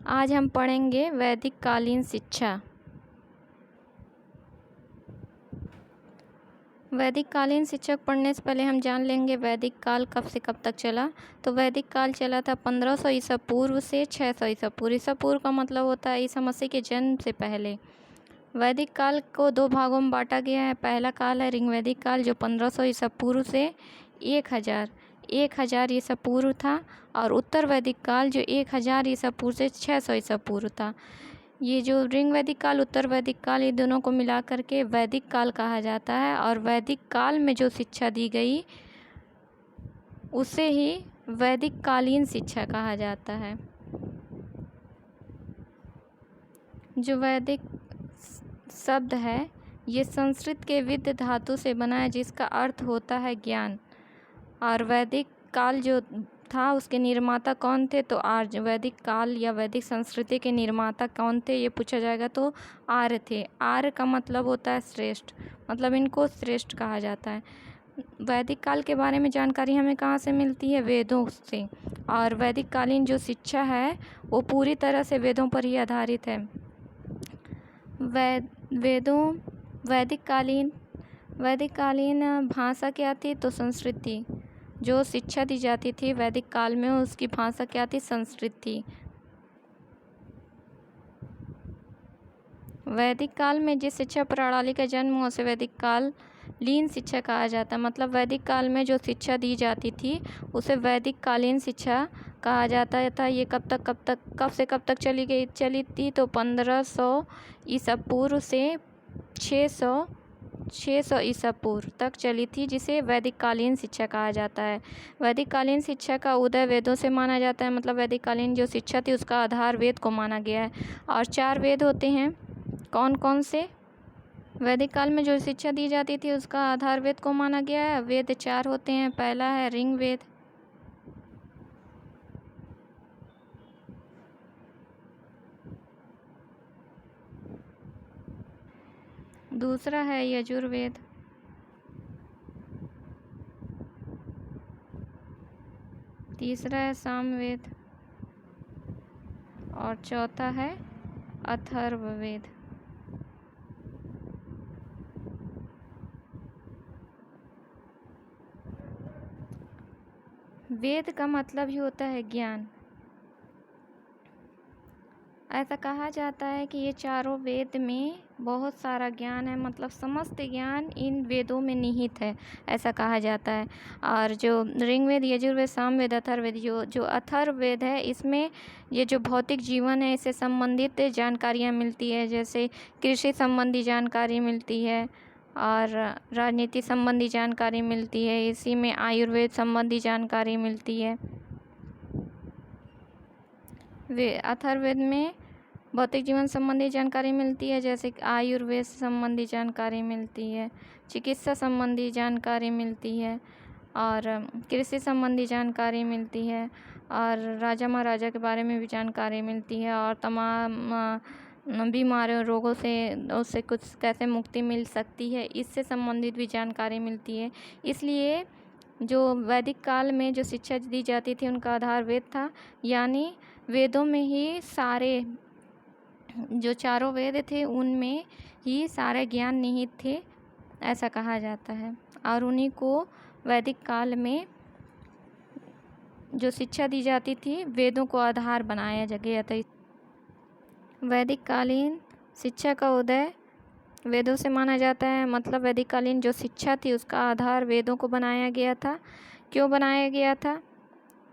आज हम पढ़ेंगे वैदिक कालीन शिक्षा। वैदिक कालीन शिक्षा पढ़ने से पहले हम जान लेंगे वैदिक काल कब से कब तक चला। तो वैदिक काल चला था 1500 ईसा पूर्व से 600 ईसा पूर्व। ईसा पूर्व का मतलब होता है ईसा मसीह के जन्म से पहले। वैदिक काल को दो भागों में बांटा गया है। पहला काल है ऋग्वैदिक काल जो 1500 ईसा पूर्व से 1000 ईसा पूर्व था, और उत्तर वैदिक काल जो 1000 ईसा पूर्व से 600 ईसा पूर्व था। ये जो ऋग्वैदिक काल, उत्तर वैदिक काल, ये दोनों को मिला करके वैदिक काल कहा जाता है। और वैदिक काल में जो शिक्षा दी गई उसे ही वैदिक कालीन शिक्षा कहा जाता है। जो वैदिक शब्द है ये संस्कृत के विद धातु से बना है जिसका अर्थ होता है ज्ञान। और वैदिक काल जो था उसके निर्माता कौन थे, तो आर्य। वैदिक काल या वैदिक संस्कृति के निर्माता कौन थे ये पूछा जाएगा तो आर्य थे। आर्य का मतलब होता है श्रेष्ठ, मतलब इनको श्रेष्ठ कहा जाता है। वैदिक काल के बारे में जानकारी हमें कहाँ से मिलती है? वेदों से। और वैदिक कालीन जो शिक्षा है वो पूरी तरह से वेदों पर ही आधारित है। वैदिक कालीन भाषा क्या थी? तो संस्कृत थी। जो शिक्षा दी जाती थी वैदिक काल में उसकी भाषा क्या थी? संस्कृत थी। वैदिक काल में जिस शिक्षा प्रणाली का जन्म हुआ उसे वैदिक कालीन शिक्षा कहा जाता है। मतलब वैदिक काल में जो शिक्षा दी जाती थी उसे वैदिक कालीन शिक्षा कहा जाता था। ये कब से कब तक चली थी? तो 1500 ईसा पूर्व से 600 ईसा पूर्व तक चली थी, जिसे वैदिक कालीन शिक्षा कहा जाता है। वैदिक कालीन शिक्षा का उदय वेदों से माना जाता है। मतलब वैदिक कालीन जो शिक्षा थी उसका आधार वेद को माना गया है। और 4 वेद होते हैं। कौन कौन से? वैदिक काल में जो शिक्षा दी जाती थी उसका आधार वेद को माना गया है। वेद 4 होते हैं। पहला है ऋग्वेद, दूसरा है यजुर्वेद, तीसरा है सामवेद, और चौथा है अथर्ववेद। वेद का मतलब ही होता है ज्ञान। ऐसा कहा जाता है कि ये चारों वेद में बहुत सारा ज्ञान है, मतलब समस्त ज्ञान इन वेदों में निहित है, ऐसा कहा जाता है। और जो ऋग्वेद, यजुर्वेद, सामवेद, अथर्ववेद, जो अथर्ववेद है इसमें ये जो भौतिक जीवन है इससे संबंधित जानकारियाँ मिलती है। जैसे कृषि संबंधी जानकारी मिलती है और राजनीति संबंधी जानकारी मिलती है। इसी में आयुर्वेद संबंधी जानकारी मिलती है। अथर्ववेद में भौतिक जीवन संबंधी जानकारी मिलती है, जैसे आयुर्वेद संबंधी जानकारी मिलती है, चिकित्सा संबंधी जानकारी मिलती है, और कृषि संबंधी जानकारी मिलती है, और राजा महाराजा के बारे में भी जानकारी मिलती है, और तमाम बीमारियों, रोगों से उससे कुछ कैसे मुक्ति मिल सकती है इससे संबंधित भी जानकारी मिलती है। इसलिए जो वैदिक काल में जो शिक्षा दी जाती थी उनका आधार वेद था। यानी वेदों में ही सारे जो चारों वेद थे उनमें ही सारे ज्ञान निहित थे, ऐसा कहा जाता है। और उन्हीं को वैदिक काल में जो शिक्षा दी जाती थी वेदों को आधार बनाया गया था। वैदिक कालीन शिक्षा का उदय वेदों से माना जाता है। मतलब वैदिक कालीन जो शिक्षा थी उसका आधार वेदों को बनाया गया था। क्यों बनाया गया था?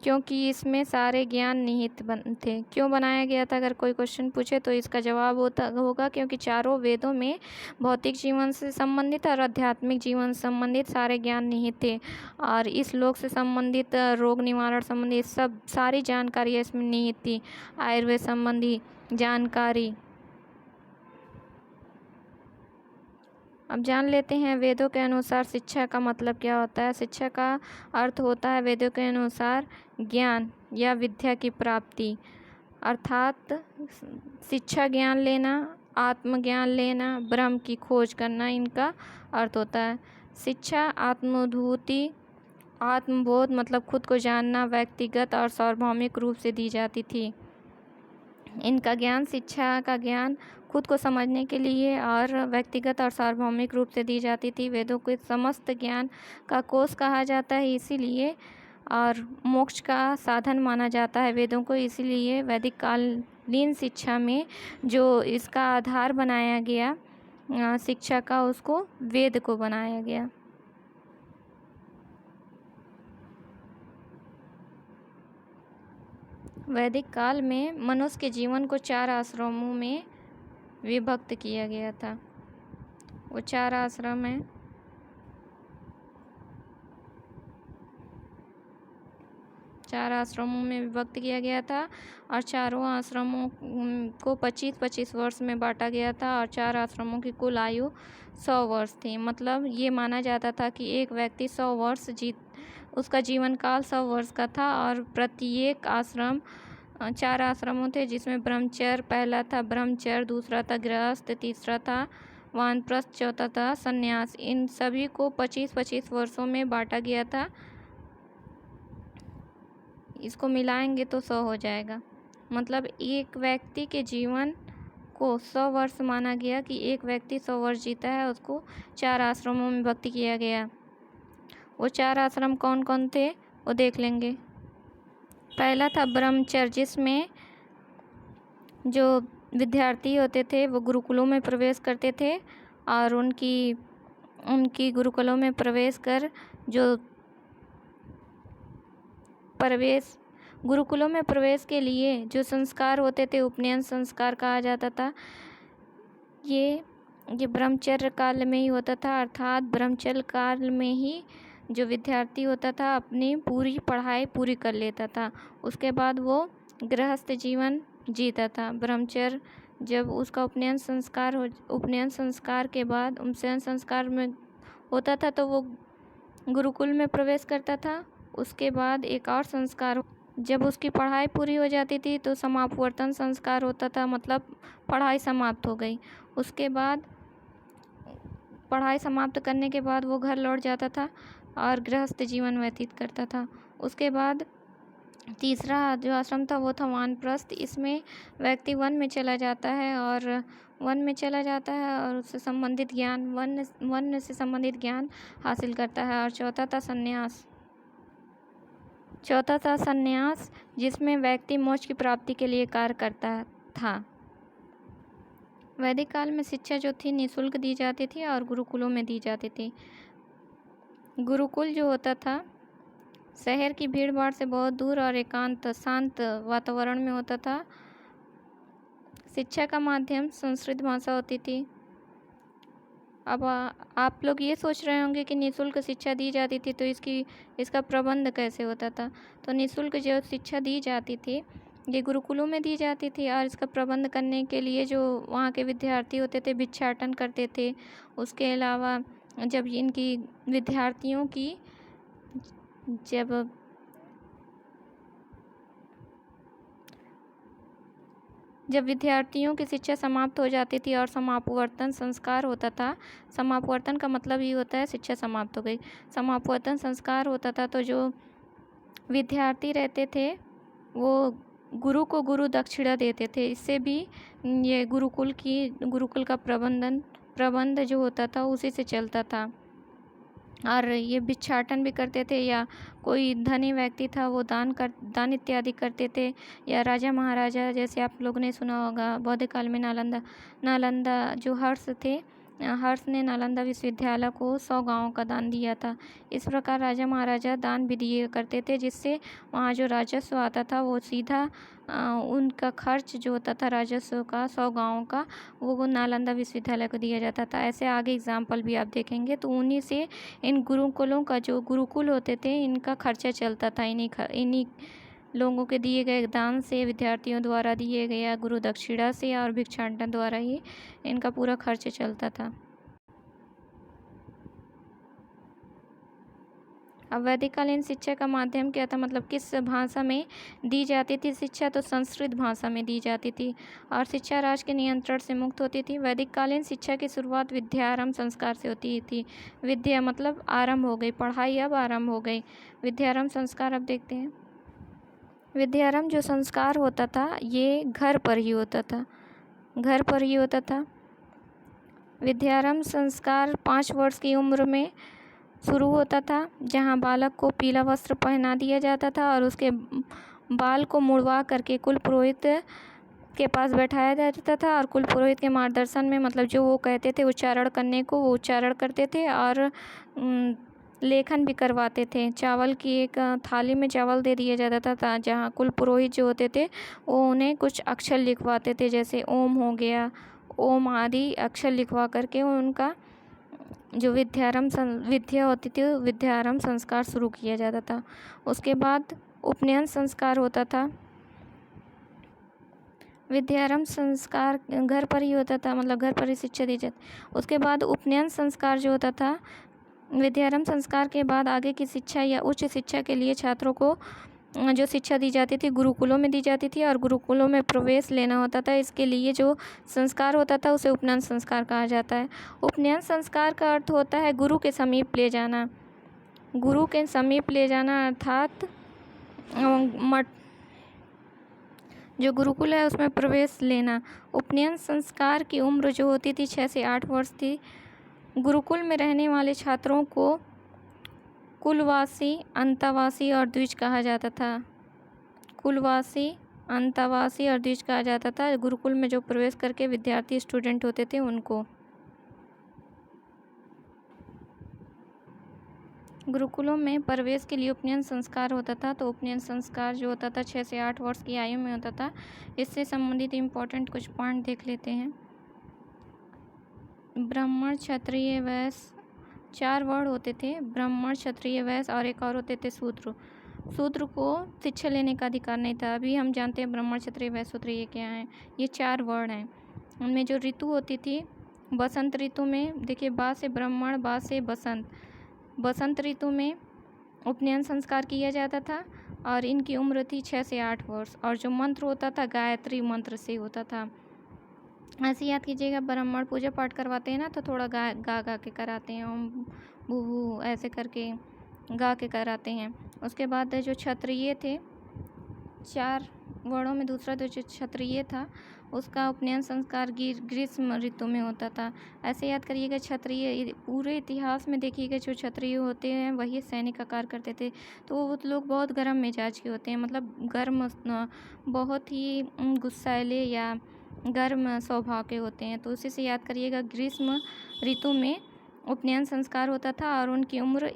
क्योंकि इसमें सारे ज्ञान निहित थे। क्यों बनाया गया था? अगर कोई क्वेश्चन पूछे तो इसका जवाब होगा क्योंकि चारों वेदों में भौतिक जीवन से संबंधित और आध्यात्मिक जीवन से संबंधित सारे ज्ञान निहित थे, और इस लोक से संबंधित, रोग निवारण संबंधित सब सारी जानकारी इसमें निहित थी। आयुर्वेद संबंधी जानकारी। अब जान लेते हैं वेदों के अनुसार शिक्षा का मतलब क्या होता है। शिक्षा का अर्थ होता है वेदों के अनुसार ज्ञान या विद्या की प्राप्ति, अर्थात शिक्षा ज्ञान लेना, आत्मज्ञान लेना, ब्रह्म की खोज करना, इनका अर्थ होता है। शिक्षा आत्मोद्भूति, आत्मबोध मतलब खुद को जानना व्यक्तिगत और सार्वभौमिक रूप से दी जाती थी। इनका ज्ञान, शिक्षा का ज्ञान खुद को समझने के लिए और व्यक्तिगत और सार्वभौमिक रूप से दी जाती थी। वेदों को समस्त ज्ञान का कोष कहा जाता है इसीलिए, और मोक्ष का साधन माना जाता है वेदों को, इसीलिए वैदिक कालीन शिक्षा में जो इसका आधार बनाया गया शिक्षा का, उसको वेद को बनाया गया। वैदिक काल में मनुष्य के जीवन को 4 आश्रमों में विभक्त किया गया था। वो 4 आश्रम हैं। चार आश्रमों में विभक्त किया गया था और चारों आश्रमों को 25-25 वर्ष में बांटा गया था और 4 आश्रमों की कुल आयु 100 वर्ष थी। मतलब ये माना जाता था कि एक व्यक्ति 100 वर्ष उसका जीवन काल 100 वर्ष का था। और प्रत्येक आश्रम 4 आश्रमों थे, जिसमें ब्रह्मचर्य पहला था, ब्रह्मचर्य दूसरा था गृहस्थ, तीसरा था वानप्रस्थ, चौथा था संन्यास। इन सभी को 25-25 वर्षों में बांटा गया था। इसको मिलाएंगे तो 100 हो जाएगा। मतलब एक व्यक्ति के जीवन को 100 वर्ष माना गया कि एक व्यक्ति 100 वर्ष जीता है, उसको 4 आश्रमों में विभक्त किया गया। वो 4 आश्रम कौन कौन थे वो देख लेंगे। पहला था ब्रह्मचर्य, जिसमें जो विद्यार्थी होते थे वो गुरुकुलों में प्रवेश करते थे और उनकी गुरुकुलों में प्रवेश कर गुरुकुलों में प्रवेश के लिए जो संस्कार होते थे उपनयन संस्कार कहा जाता था। ये ब्रह्मचर्य काल में ही होता था, अर्थात ब्रह्मचर्य काल में ही जो विद्यार्थी होता था अपनी पूरी पढ़ाई पूरी कर लेता था। उसके बाद वो गृहस्थ जीवन जीता था। ब्रह्मचर्य जब उसका उपनयन संस्कार के बाद उपनयन संस्कार में होता था तो वो गुरुकुल में प्रवेश करता था। उसके बाद एक और संस्कार, जब उसकी पढ़ाई पूरी हो जाती थी तो समापवर्तन संस्कार होता था, मतलब पढ़ाई समाप्त हो गई। उसके बाद पढ़ाई समाप्त करने के बाद वो घर लौट जाता था और गृहस्थ जीवन व्यतीत करता था। उसके बाद तीसरा जो आश्रम था वो था वानप्रस्थ। इसमें व्यक्ति वन में चला जाता है और उससे संबंधित ज्ञान वन से संबंधित ज्ञान हासिल करता है। और चौथा था संन्यास, जिसमें व्यक्ति मोक्ष की प्राप्ति के लिए कार्य करता था। वैदिक काल में शिक्षा जो थी निःशुल्क दी जाती थी और गुरुकुलों में दी जाती थी। गुरुकुल जो होता था शहर की भीड़ भाड़ से बहुत दूर और एकांत शांत वातावरण में होता था। शिक्षा का माध्यम संस्कृत भाषा होती थी। अब आप लोग ये सोच रहे होंगे कि निःशुल्क शिक्षा दी जाती थी तो इसका प्रबंध कैसे होता था। तो निःशुल्क जो शिक्षा दी जाती थी ये गुरुकुलों में दी जाती थी और इसका प्रबंध करने के लिए जो वहाँ के विद्यार्थी होते थे भिक्षाटन करते थे। उसके अलावा जब इनकी विद्यार्थियों की जब विद्यार्थियों की शिक्षा समाप्त हो जाती थी और समापवर्तन संस्कार होता था। समापवर्तन का मतलब ये होता है शिक्षा समाप्त हो गई। समापवर्तन संस्कार होता था तो जो विद्यार्थी रहते थे वो गुरु को गुरु दक्षिणा देते थे। इससे भी ये गुरुकुल का प्रबंध जो होता था उसी से चलता था। और ये भिक्षाटन भी करते थे, या कोई धनी व्यक्ति था वो दान इत्यादि करते थे, या राजा महाराजा जैसे आप लोगों ने सुना होगा बौद्ध काल में नालंदा जो हर्ष ने नालंदा विश्वविद्यालय को 100 गांवों का दान दिया था। इस प्रकार राजा महाराजा दान भी दिए करते थे, जिससे वहाँ जो राजस्व आता था वो सीधा उनका खर्च जो होता था राजस्व का 100 गांवों का वो नालंदा विश्वविद्यालय को दिया जाता था। ऐसे आगे एग्जाम्पल भी आप देखेंगे। तो उन्हीं से इन गुरुकुलों का जो गुरुकुल होते थे इनका खर्चा चलता था। इन्हीं लोगों के दिए गए दान से, विद्यार्थियों द्वारा दिए गया गुरु दक्षिणा से और भिक्षाटन द्वारा ही इनका पूरा खर्च चलता था। अब वैदिक कालीन शिक्षा का माध्यम क्या था, मतलब किस भाषा में दी जाती थी शिक्षा? तो संस्कृत भाषा में दी जाती थी और शिक्षा राज के नियंत्रण से मुक्त होती थी। वैदिक कालीन शिक्षा की शुरुआत विद्यारंभ संस्कार से होती थी। विद्या मतलब आरंभ हो गई, पढ़ाई अब आरंभ हो गई। विद्यारंभ संस्कार अब देखते हैं। विद्यारंभ जो संस्कार होता था ये घर पर ही होता था, घर पर ही होता था। विद्यारंभ संस्कार 5 वर्ष की उम्र में शुरू होता था, जहाँ बालक को पीला वस्त्र पहना दिया जाता था और उसके बाल को मुड़वा करके कुल पुरोहित के पास बैठाया जाता था और कुल पुरोहित के मार्गदर्शन में, मतलब जो वो कहते थे उच्चारण करने को, वो उच्चारण करते थे और लेखन भी करवाते थे। चावल की एक थाली में चावल दे दिया जाता था, जहाँ कुल पुरोहित जो होते थे वो उन्हें कुछ अक्षर लिखवाते थे, जैसे ओम हो गया, ओम आदि अक्षर लिखवा करके उनका जो विद्या होती थी विद्यारंभ संस्कार शुरू किया जाता था। उसके बाद उपनयन संस्कार होता था। विद्यारंभ संस्कार घर पर ही होता था, मतलब घर पर ही शिक्षा दी जाती। उसके बाद उपनयन संस्कार जो होता था, विद्यारंभ संस्कार के बाद आगे की शिक्षा या उच्च शिक्षा के लिए छात्रों को जो शिक्षा दी जाती थी गुरुकुलों में दी जाती थी और गुरुकुलों में प्रवेश लेना होता था। इसके लिए जो संस्कार होता था उसे उपनयन संस्कार कहा जाता है। उपनयन संस्कार का अर्थ होता है गुरु के समीप ले जाना, गुरु के समीप ले जाना, अर्थात जो गुरुकुल है उसमें प्रवेश लेना। उपनयन संस्कार की उम्र जो होती थी 6 से 8 वर्ष थी। गुरुकुल में रहने वाले छात्रों को कुलवासी, अंतवासी और द्विज कहा जाता था। कुलवासी, अंतवासी और द्विज कहा जाता था। गुरुकुल में जो प्रवेश करके विद्यार्थी स्टूडेंट होते थे उनको। गुरुकुलों में प्रवेश के लिए उपनयन संस्कार होता था। तो उपनयन संस्कार जो होता था 6 से 8 वर्ष की आयु में होता था। इससे संबंधित इम्पोर्टेंट कुछ पॉइंट देख लेते हैं। ब्राह्मण, क्षत्रिय, वैश्य, 4 वर्ण होते थे। ब्राह्मण, क्षत्रिय, वैश्य और एक और होते थे शूद्र। शूद्र को शिक्षा लेने का अधिकार नहीं था। अभी हम जानते हैं ब्राह्मण, क्षत्रिय, वैश्य, शूद्र ये क्या हैं। ये 4 वर्ण हैं। उनमें जो ऋतु होती थी, बसंत ऋतु में देखिए, बा से ब्राह्मण, बा से बसंत। बसंत ऋतु में उपनयन संस्कार किया जाता था और इनकी उम्र थी 6 से 8 वर्ष। और जो मंत्र होता था गायत्री मंत्र से होता था। ऐसे याद कीजिएगा, ब्राह्मण पूजा पाठ करवाते हैं ना तो थोड़ा गा के कराते हैं, ओम भू भू ऐसे करके गा के कराते हैं। उसके बाद जो क्षत्रिय थे, 4 वर्णों में दूसरा जो क्षत्रिय था उसका उपनयन संस्कार ग्रीष्म ऋतु में होता था। ऐसे याद करिएगा, क्षत्रिय पूरे इतिहास में देखिएगा जो क्षत्रिय होते हैं वही सैनिक का कार्य करते थे। तो वो लोग बहुत गर्म मिजाज के होते हैं, मतलब गर्म, बहुत ही गुस्सैले या गर्म स्वभाव के होते हैं। तो उसी से याद करिएगा, ग्रीष्म ऋतु में उपनयन संस्कार होता था और उनकी उम्र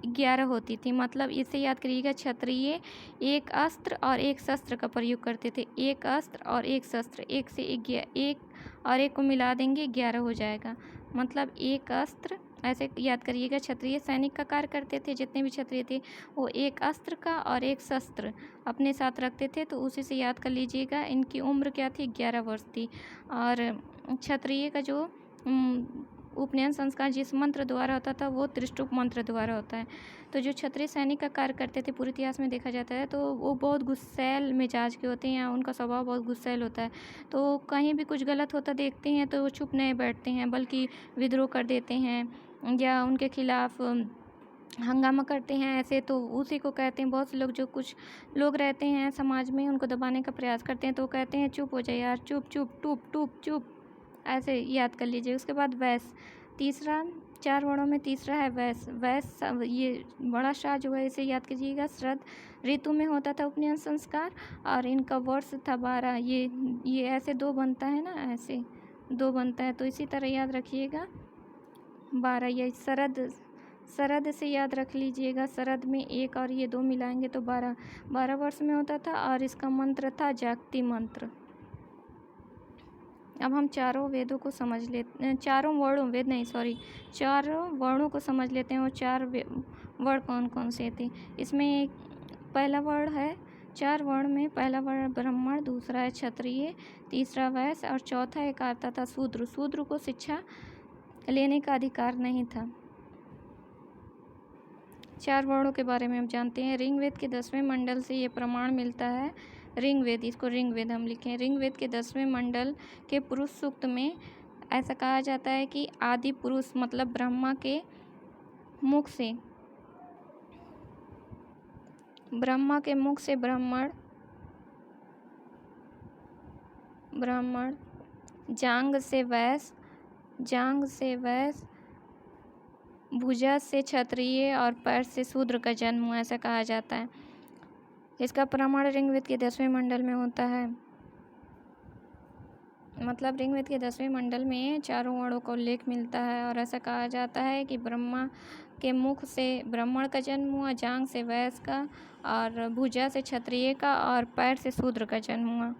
11 होती थी। मतलब इसे याद करिएगा, क्षत्रिय एक अस्त्र और एक शस्त्र का प्रयोग करते थे। एक अस्त्र और एक शस्त्र, एक से एक और एक को मिला देंगे 11 हो जाएगा। मतलब एक अस्त्र, ऐसे याद करिएगा, क्षत्रिय सैनिक का कार्य करते थे। जितने भी क्षत्रिय थे वो एक अस्त्र का और एक शस्त्र अपने साथ रखते थे। तो उसी से याद कर लीजिएगा, इनकी उम्र क्या थी, 11 वर्ष थी। और क्षत्रिय का जो उपनयन संस्कार जिस मंत्र द्वारा होता था वो त्रिष्टुप मंत्र द्वारा होता है। तो जो क्षत्रिय सैनिक का कार्य करते थे पूरे इतिहास में देखा जाता है तो वो बहुत गुस्सैल मिजाज के होते हैं, उनका स्वभाव बहुत गुस्सैल होता है। तो कहीं भी कुछ गलत होता देखते हैं तो वो चुप नहीं बैठते हैं, बल्कि विद्रोह कर देते हैं या उनके खिलाफ हंगामा करते हैं। ऐसे तो उसी को कहते हैं, बहुत से लोग, जो कुछ लोग रहते हैं समाज में उनको दबाने का प्रयास करते हैं तो कहते हैं चुप हो जाए यार, चुप चुप, टुप टुप चुप, ऐसे याद कर लीजिए। उसके बाद वैश्य, तीसरा, 4 वर्णों में तीसरा है वैश्य। वैश्य ये बड़ा शाह जो है इसे याद कीजिएगा, शरद ऋतु में होता था उपनयन संस्कार और इनका वर्ष था 12। ये ऐसे 2 बनता है ना, ऐसे 2 बनता है, तो इसी तरह याद रखिएगा 12। ये शरद से याद रख लीजिएगा, शरद में 1 और ये 2 मिलाएंगे तो 12 वर्ष में होता था। और इसका मंत्र था जागती मंत्र। अब हम चारों वेदों को समझ लेते हैं, चारों वर्णों को समझ लेते हैं। वो 4 वर्ण कौन कौन से थे। इसमें पहला वर्ण है, 4 वर्ण में पहला वर्ण ब्राह्मण, दूसरा है क्षत्रिय, तीसरा वैश्य और चौथा एक आता था शूद्र। शूद्र को शिक्षा लेने का अधिकार नहीं था। 4 वर्णों के बारे में हम जानते हैं। ऋग्वेद के 10वें मंडल से ये प्रमाण मिलता है। ऋग्वेद, इसको ऋग्वेद हम लिखें। ऋग्वेद के 10वें मंडल के पुरुष सूक्त में ऐसा कहा जाता है कि आदि पुरुष मतलब ब्रह्मा के मुख से ब्राह्मण ब्राह्मण, जांग से वैश्य, भुजा से क्षत्रिय और पैर से शूद्र का जन्म हुआ, ऐसा कहा जाता है। इसका प्रमाण ऋग्वेद के 10वें मंडल में होता है। मतलब ऋग्वेद के 10वें मंडल में चारों वर्णों का उल्लेख मिलता है और ऐसा कहा जाता है कि ब्रह्मा के मुख से ब्राह्मण का जन्म हुआ, जांग से वैश्य का और भुजा से क्षत्रिय का और पैर से शूद्र का जन्म हुआ।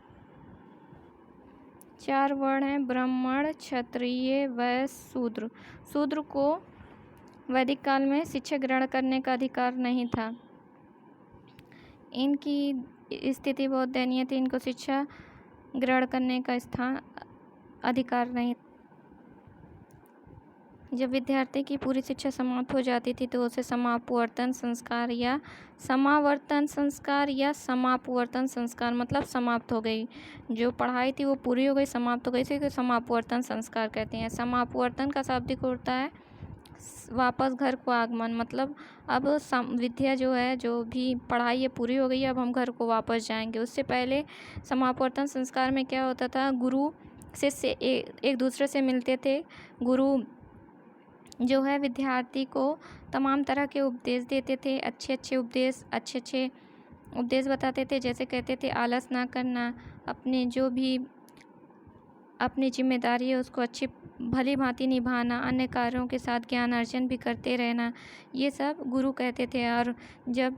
4 वर्ण हैं, ब्राह्मण, क्षत्रिय, वैश्य, शूद्र। शूद्र को वैदिक काल में शिक्षा ग्रहण करने का अधिकार नहीं था। इनकी स्थिति बहुत दयनीय थी, इनको शिक्षा ग्रहण करने का अधिकार नहीं। जब विद्यार्थी की पूरी शिक्षा समाप्त हो जाती थी तो उसे समापवर्तन संस्कार या समापवर्तन संस्कार मतलब समाप्त हो गई, जो पढ़ाई थी वो पूरी हो गई, समाप्त हो गई, इसे समापवर्तन संस्कार कहते हैं। समापवर्तन का शाब्दिक होता है वापस घर को आगमन, मतलब अब विद्या जो है, जो भी पढ़ाई है पूरी हो गई, अब हम घर को वापस जाएंगे। उससे पहले समापवर्तन संस्कार में क्या होता था, गुरु शिष्य एक दूसरे से मिलते थे। गुरु जो है विद्यार्थी को तमाम तरह के उपदेश देते थे, अच्छे उपदेश बताते थे। जैसे कहते थे आलस ना करना, अपनी जिम्मेदारी है उसको अच्छी भली भांति निभाना, अन्य कार्यों के साथ ज्ञान अर्जन भी करते रहना, ये सब गुरु कहते थे। और जब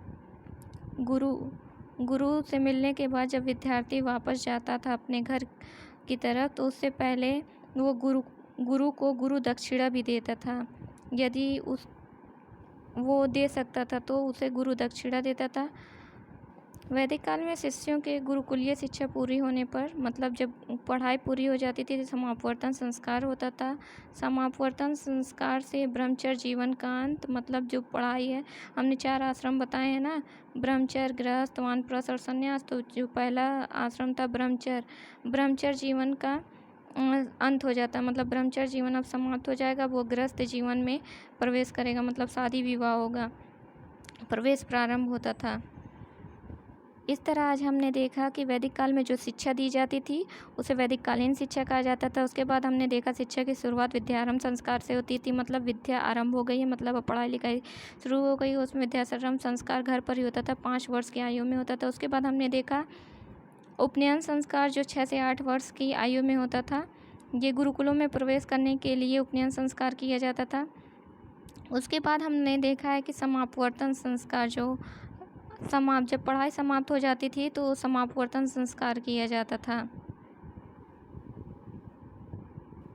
गुरु से मिलने के बाद जब विद्यार्थी वापस जाता था अपने घर की तरफ, तो उससे पहले वो गुरु को गुरु दक्षिणा भी देता था। यदि वो दे सकता था तो उसे गुरु दक्षिणा देता था। वैदिक काल में शिष्यों के गुरुकुलीय शिक्षा पूरी होने पर, मतलब जब पढ़ाई पूरी हो जाती थी तो समापवर्तन संस्कार होता था। समापवर्तन संस्कार से ब्रह्मचर्य जीवन का अंत, मतलब जो पढ़ाई है, हमने 4 आश्रम बताए हैं ना, ब्रह्मचर्य, गृहस्थ, वानप्रस्थ और संन्यास। तो जो पहला आश्रम था ब्रह्मचर्य जीवन का अंत हो जाता, मतलब ब्रह्मचर्य जीवन अब समाप्त हो जाएगा। वो गृहस्थ जीवन में प्रवेश करेगा, मतलब शादी विवाह होगा, प्रवेश प्रारंभ होता था। इस तरह आज हमने देखा कि वैदिक काल में जो शिक्षा दी जाती थी उसे वैदिक कालीन शिक्षा कहा जाता था। उसके बाद हमने देखा शिक्षा की शुरुआत विद्यारंभ संस्कार से होती थी, मतलब विद्या आरंभ हो गई है, मतलब अब पढ़ाई लिखाई शुरू हो गई। उसमें विद्यारंभ संस्कार घर पर ही होता था, 5 वर्ष की आयु में होता था। उसके बाद हमने देखा उपनयन संस्कार जो 6 से 8 वर्ष की आयु में होता था। ये गुरुकुलों में प्रवेश करने के लिए उपनयन संस्कार किया जाता था। उसके बाद हमने देखा है कि समापवर्तन संस्कार जब पढ़ाई समाप्त हो जाती थी तो समापवर्तन संस्कार किया जाता था।